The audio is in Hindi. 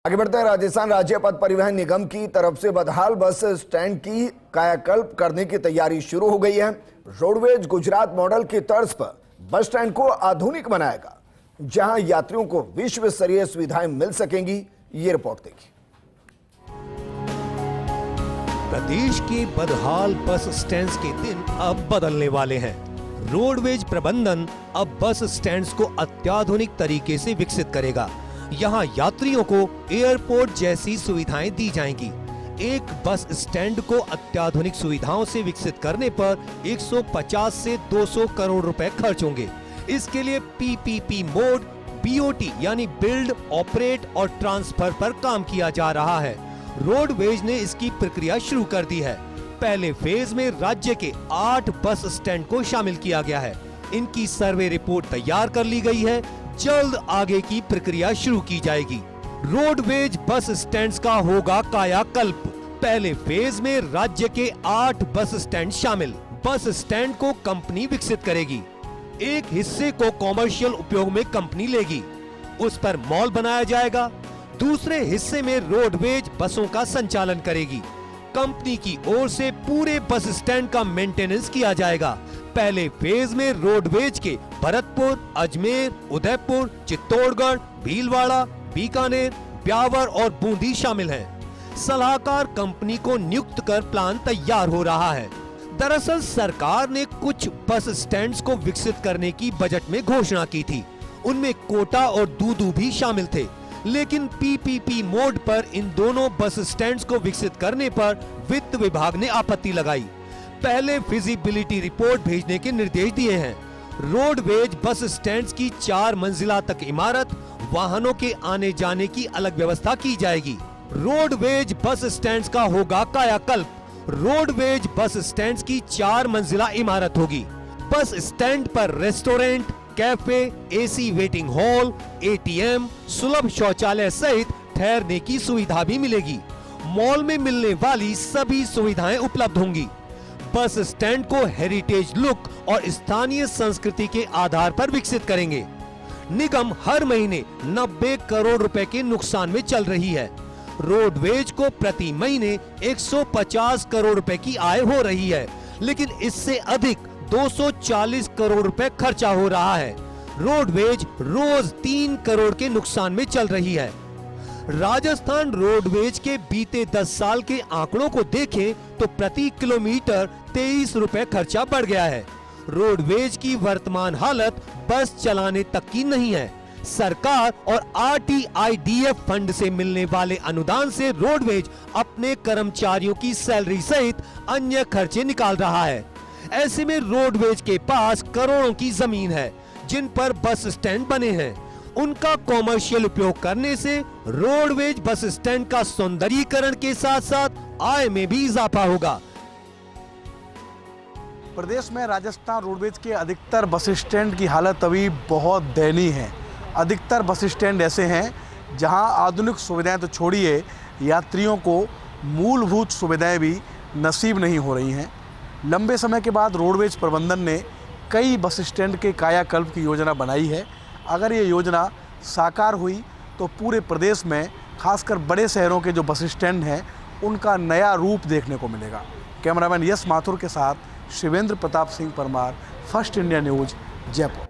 आगे बढ़ते हैं। राजस्थान राज्य पथ परिवहन निगम की तरफ से बदहाल बस स्टैंड की कायाकल्प करने की तैयारी शुरू हो गई है। रोडवेज गुजरात मॉडल की तर्ज पर बस स्टैंड को आधुनिक बनाएगा, जहां यात्रियों को विश्व स्तरीय सुविधाएं मिल सकेंगी। ये रिपोर्ट देखिए। प्रदेश के बदहाल बस स्टैंड्स के दिन अब बदलने वाले हैं। रोडवेज प्रबंधन अब बस स्टैंड्स को अत्याधुनिक तरीके से विकसित करेगा। यहाँ यात्रियों को एयरपोर्ट जैसी सुविधाएं दी जाएंगी। एक बस स्टैंड को अत्याधुनिक सुविधाओं से विकसित करने पर 150 से 200 करोड़ रुपए खर्च होंगे। इसके लिए पीपीपी मोड, बीओटी यानी बिल्ड, ऑपरेट और ट्रांसफर पर काम किया जा रहा है। रोडवेज ने इसकी प्रक्रिया शुरू कर दी है। पहले फेज में राज्य के 8 बस स्टैंड को शामिल किया गया है। इनकी सर्वे रिपोर्ट तैयार कर ली गई है। जल्द आगे की प्रक्रिया शुरू की जाएगी। रोडवेज बस स्टैंड्स का होगा कायाकल्प। पहले फेज में राज्य के 8 बस स्टैंड शामिल। बस स्टैंड को कंपनी विकसित करेगी। एक हिस्से को कॉमर्शियल उपयोग में कंपनी लेगी, उस पर मॉल बनाया जाएगा। दूसरे हिस्से में रोडवेज बसों का संचालन करेगी। कंपनी की ओर से पूरे बस स्टैंड का मेंटेनेंस किया जाएगा। पहले फेज में रोडवेज के भरतपुर, अजमेर, उदयपुर, चित्तौड़गढ़, भीलवाड़ा, बीकानेर, ब्यावर और बूंदी शामिल हैं। सलाहकार कंपनी को नियुक्त कर प्लान तैयार हो रहा है। दरअसल सरकार ने कुछ बस स्टैंड्स को विकसित करने की बजट में घोषणा की थी। उनमें कोटा और दूदू भी शामिल थे, लेकिन पीपीपी मोड पर इन दोनों बस स्टैंड्स को विकसित करने पर वित्त विभाग ने आपत्ति लगाई। पहले फिजिबिलिटी रिपोर्ट भेजने के निर्देश दिए हैं। रोडवेज बस स्टैंड्स की 4 मंजिला तक इमारत, वाहनों के आने जाने की अलग व्यवस्था की जाएगी। रोडवेज बस स्टैंड्स का होगा कायाकल्प। रोडवेज बस स्टैंड्स की 4 मंजिला इमारत होगी। बस स्टैंड पर restaurant, cafe, AC waiting hall, ATM, सुलभ शौचालय सहित ठहरने की सुविधा भी मिलेगी। मॉल में मिलने वाली सभी सुविधाएं उपलब्ध होंगी। बस स्टैंड को हेरिटेज लुक और स्थानीय संस्कृति के आधार पर विकसित करेंगे। निगम हर महीने 90 करोड़ रुपए के नुकसान में चल रही है। रोडवेज को प्रति महीने 150 करोड़ रुपए की आय हो रही है, लेकिन इससे अधिक 240 करोड़ रुपए खर्चा हो रहा है। रोडवेज रोज 3 करोड़ के नुकसान में चल रही है। राजस्थान रोडवेज के बीते 10 साल के आंकड़ों को देखें तो प्रति किलोमीटर 23 रुपए खर्चा बढ़ गया है। रोडवेज की वर्तमान हालत बस चलाने तक की नहीं है। सरकार और RTIDF फंड से मिलने वाले अनुदान से रोडवेज अपने कर्मचारियों की सैलरी सहित अन्य खर्चे निकाल रहा है। ऐसे में रोडवेज के पास करोड़ों की जमीन है, जिन पर बस स्टैंड बने हैं। उनका कॉमर्शियल उपयोग करने से रोडवेज बस स्टैंड का सौंदर्यीकरण के साथ साथ आय में भी इजाफा होगा। प्रदेश में राजस्थान रोडवेज के अधिकतर बस स्टैंड की हालत अभी बहुत दयनीय है। अधिकतर बस स्टैंड ऐसे हैं जहां आधुनिक सुविधाएं तो छोड़िए, यात्रियों को मूलभूत सुविधाएं भी नसीब नहीं हो रही हैं। लंबे समय के बाद रोडवेज प्रबंधन ने कई बस स्टैंड के कायाकल्प की योजना बनाई है। अगर ये योजना साकार हुई तो पूरे प्रदेश में खासकर बड़े शहरों के जो बस स्टैंड हैं उनका नया रूप देखने को मिलेगा। कैमरामैन यश माथुर के साथ Shivendra Pratap Singh Parmar, first India news, Jaipur.